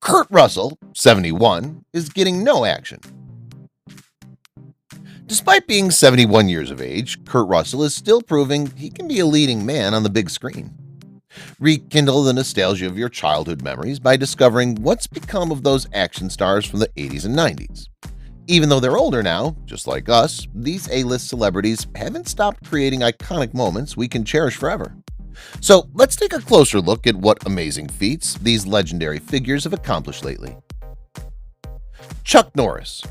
Kurt Russell, 71, is getting no action. Despite being 71 years of age, Kurt Russell is still proving he can be a leading man on the big screen. Rekindle the nostalgia of your childhood memories by discovering what's become of those action stars from the 80s and 90s. Even though they're older now, just like us, these A-list celebrities haven't stopped creating iconic moments we can cherish forever. So let's take a closer look at what amazing feats these legendary figures have accomplished lately. Chuck Norris.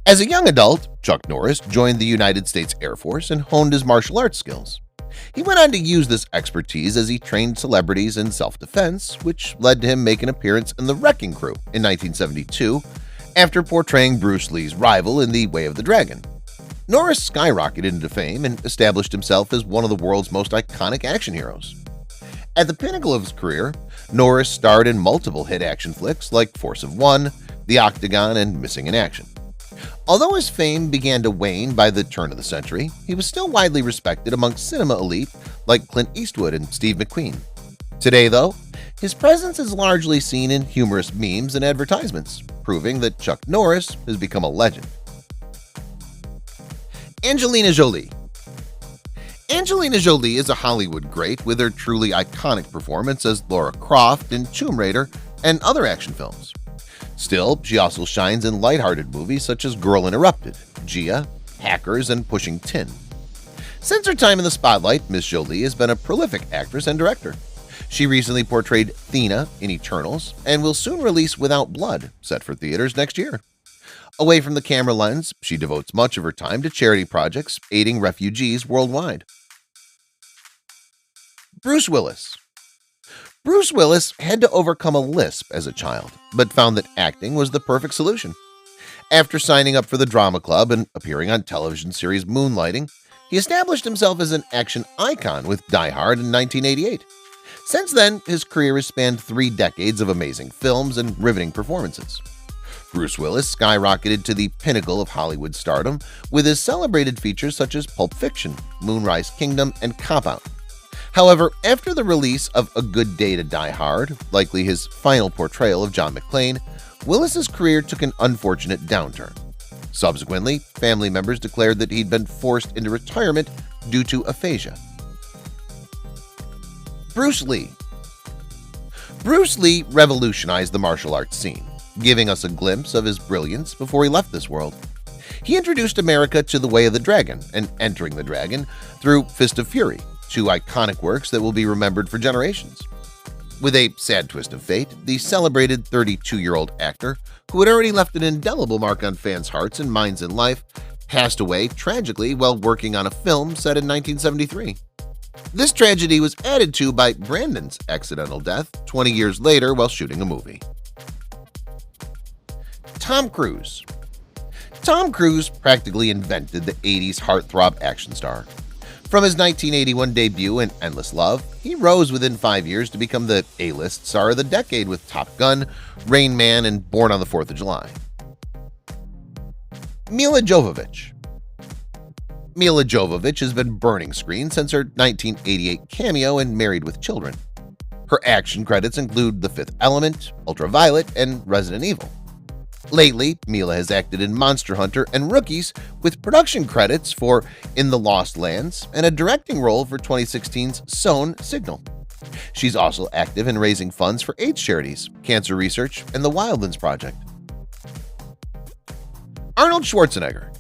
As a young adult, Chuck Norris joined the United States Air Force and honed his martial arts skills. He went on to use this expertise as he trained celebrities in self-defense, which led to him making an appearance in The Wrecking Crew in 1972 after portraying Bruce Lee's rival in The Way of the Dragon. Norris skyrocketed into fame and established himself as one of the world's most iconic action heroes. At the pinnacle of his career, Norris starred in multiple hit action flicks like Force of One, The Octagon, and Missing in Action. Although his fame began to wane by the turn of the century, he was still widely respected amongst cinema elite like Clint Eastwood and Steve McQueen. Today, though, his presence is largely seen in humorous memes and advertisements, proving that Chuck Norris has become a legend. Angelina Jolie. Angelina Jolie is a Hollywood great with her truly iconic performance as Lara Croft in Tomb Raider and other action films. Still, she also shines in lighthearted movies such as Girl Interrupted, Gia, Hackers, and Pushing Tin. Since her time in the spotlight, Miss Jolie has been a prolific actress and director. She recently portrayed Thena in Eternals and will soon release Without Blood, set for theaters next year. Away from the camera lens, she devotes much of her time to charity projects aiding refugees worldwide. Bruce Willis. Bruce Willis had to overcome a lisp as a child, but found that acting was the perfect solution. After signing up for the drama club and appearing on television series Moonlighting, he established himself as an action icon with Die Hard in 1988. Since then, his career has spanned 3 decades of amazing films and riveting performances. Bruce Willis skyrocketed to the pinnacle of Hollywood stardom with his celebrated features such as Pulp Fiction, Moonrise Kingdom, and Cop Out. However, after the release of A Good Day to Die Hard, likely his final portrayal of John McClane, Willis's career took an unfortunate downturn. Subsequently, family members declared that he'd been forced into retirement due to aphasia. Bruce Lee. Bruce Lee revolutionized the martial arts scene, giving us a glimpse of his brilliance before he left this world. He introduced America to The Way of the Dragon and Entering the Dragon through Fist of Fury, 2 iconic works that will be remembered for generations. With a sad twist of fate, the celebrated 32-year-old actor, who had already left an indelible mark on fans' hearts and minds in life, passed away tragically while working on a film set in 1973. This tragedy was added to by Brandon's accidental death 20 years later while shooting a movie. Tom Cruise. Tom Cruise practically invented the 80s heartthrob action star. From his 1981 debut in Endless Love, he rose within 5 years to become the A-list star of the decade with Top Gun, Rain Man, and Born on the 4th of July. Mila Jovovich. Mila Jovovich has been burning screens since her 1988 cameo in Married with Children. Her action credits include The Fifth Element, Ultraviolet, and Resident Evil. Lately, Mila has acted in Monster Hunter and Rookies with production credits for In the Lost Lands and a directing role for 2016's Sown Signal. She's also active in raising funds for AIDS charities, cancer research, and the Wildlands Project. Arnold Schwarzenegger.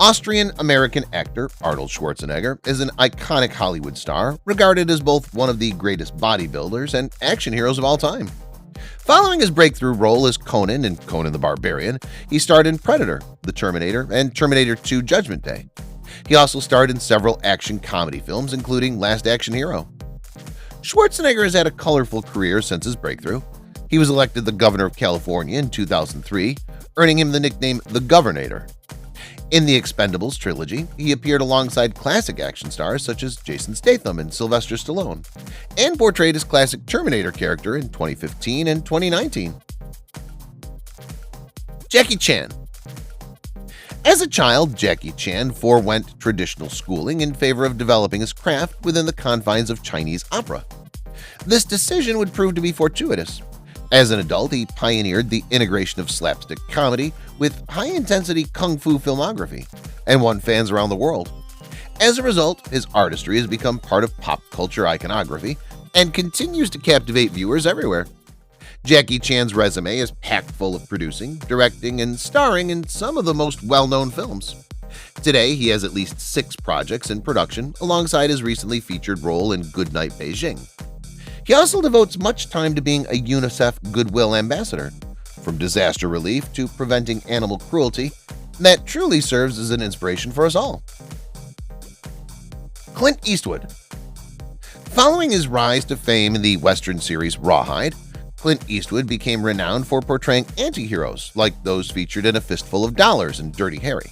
Austrian-American actor Arnold Schwarzenegger is an iconic Hollywood star regarded as both one of the greatest bodybuilders and action heroes of all time. Following his breakthrough role as Conan in Conan the Barbarian, he starred in Predator, The Terminator, and Terminator 2 Judgment Day. He also starred in several action comedy films, including Last Action Hero. Schwarzenegger has had a colorful career since his breakthrough. He was elected the Governor of California in 2003, earning him the nickname The Governator. In the Expendables trilogy, he appeared alongside classic action stars such as Jason Statham and Sylvester Stallone, and portrayed his classic Terminator character in 2015 and 2019. Jackie Chan. As a child, Jackie Chan forewent traditional schooling in favor of developing his craft within the confines of Chinese opera. This decision would prove to be fortuitous. As an adult, he pioneered the integration of slapstick comedy with high-intensity kung fu filmography and won fans around the world. As a result, his artistry has become part of pop culture iconography and continues to captivate viewers everywhere. Jackie Chan's resume is packed full of producing, directing, and starring in some of the most well-known films. Today, he has at least 6 projects in production alongside his recently featured role in Goodnight Beijing. He also devotes much time to being a UNICEF Goodwill Ambassador, from disaster relief to preventing animal cruelty, that truly serves as an inspiration for us all. Clint Eastwood. Following his rise to fame in the Western series Rawhide, Clint Eastwood became renowned for portraying anti-heroes like those featured in A Fistful of Dollars and Dirty Harry.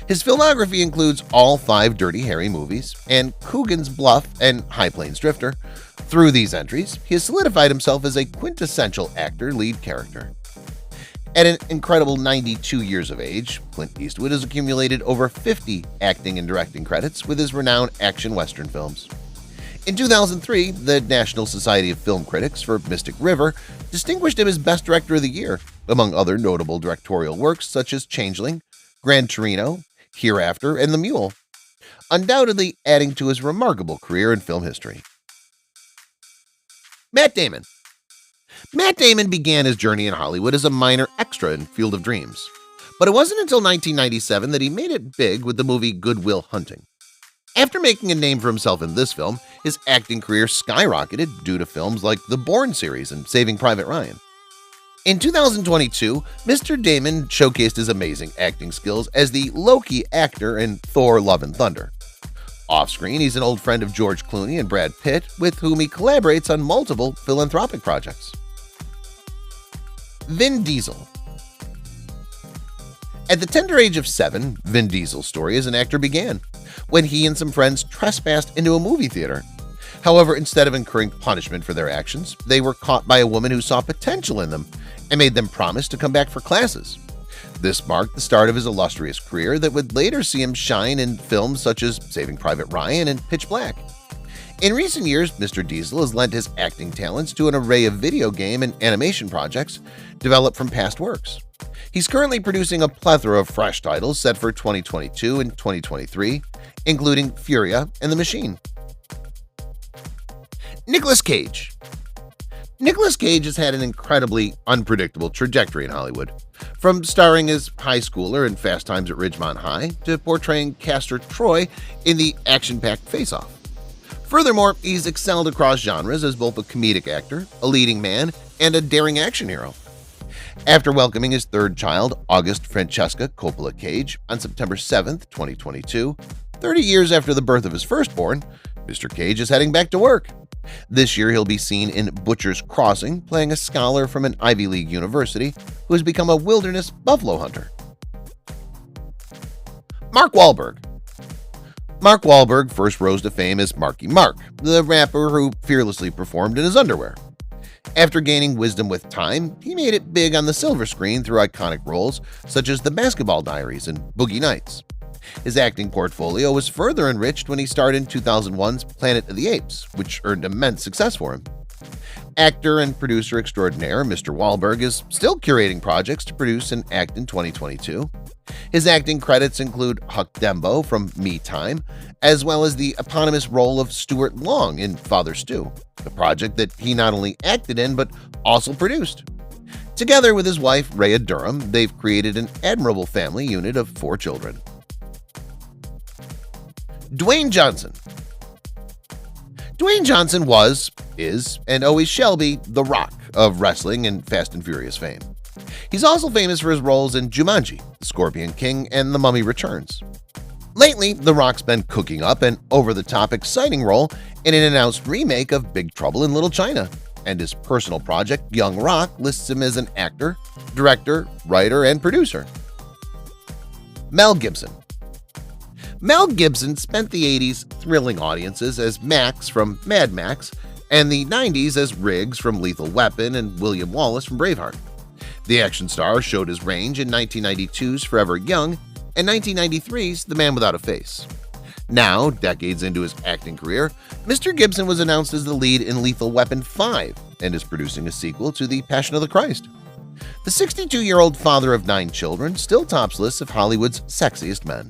His filmography includes all 5 Dirty Harry movies and Coogan's Bluff and High Plains Drifter. Through these entries, he has solidified himself as a quintessential actor-lead character. At an incredible 92 years of age, Clint Eastwood has accumulated over 50 acting and directing credits with his renowned action western films. In 2003, the National Society of Film Critics for Mystic River distinguished him as Best Director of the Year, among other notable directorial works such as Changeling, Gran Torino, Hereafter, and The Mule, undoubtedly adding to his remarkable career in film history. Matt Damon. Matt Damon began his journey in Hollywood as a minor extra in Field of Dreams, but it wasn't until 1997 that he made it big with the movie Good Will Hunting. After making a name for himself in this film, his acting career skyrocketed due to films like the Bourne series and Saving Private Ryan. In 2022, Mr. Damon showcased his amazing acting skills as the Loki actor in Thor: Love and Thunder. Off-screen, he's an old friend of George Clooney and Brad Pitt, with whom he collaborates on multiple philanthropic projects. Vin Diesel. At the tender age of 7, Vin Diesel's story as an actor began, when he and some friends trespassed into a movie theater. However, instead of incurring punishment for their actions, they were caught by a woman who saw potential in them and made them promise to come back for classes. This marked the start of his illustrious career that would later see him shine in films such as Saving Private Ryan and Pitch Black. In recent years, Mr. Diesel has lent his acting talents to an array of video game and animation projects developed from past works. He's currently producing a plethora of fresh titles set for 2022 and 2023, including Furia and The Machine. Nicolas Cage. Nicolas Cage has had an incredibly unpredictable trajectory in Hollywood, from starring as high schooler in Fast Times at Ridgemont High to portraying Castor Troy in the action-packed Face Off. Furthermore, he's excelled across genres as both a comedic actor, a leading man, and a daring action hero. After welcoming his 3rd child, August Francesca Coppola Cage, on September 7, 2022, 30 years after the birth of his firstborn, Mr. Cage is heading back to work. This year, he'll be seen in Butcher's Crossing, playing a scholar from an Ivy League university who has become a wilderness buffalo hunter. Mark Wahlberg. Mark Wahlberg first rose to fame as Marky Mark, the rapper who fearlessly performed in his underwear. After gaining wisdom with time, he made it big on the silver screen through iconic roles such as The Basketball Diaries and Boogie Nights. His acting portfolio was further enriched when he starred in 2001's Planet of the Apes, which earned immense success for him. Actor and producer extraordinaire Mr. Wahlberg is still curating projects to produce and act in 2022. His acting credits include Huck Dembo from Me Time, as well as the eponymous role of Stuart Long in Father Stu, a project that he not only acted in but also produced. Together with his wife Rhea Durham, they've created an admirable family unit of 4 children. Dwayne Johnson. Dwayne Johnson was, is, and always shall be the Rock of wrestling and Fast and Furious fame. He's also famous for his roles in Jumanji, The Scorpion King, and The Mummy Returns. Lately, The Rock's been cooking up an over-the-top exciting role in an announced remake of Big Trouble in Little China, and his personal project, Young Rock, lists him as an actor, director, writer, and producer. Mel Gibson. Mel Gibson spent the 80s thrilling audiences as Max from Mad Max and the 90s as Riggs from Lethal Weapon and William Wallace from Braveheart. The action star showed his range in 1992's Forever Young and 1993's The Man Without a Face. Now, decades into his acting career, Mr. Gibson was announced as the lead in Lethal Weapon 5 and is producing a sequel to The Passion of the Christ. The 62-year-old father of 9 children still tops lists of Hollywood's sexiest men.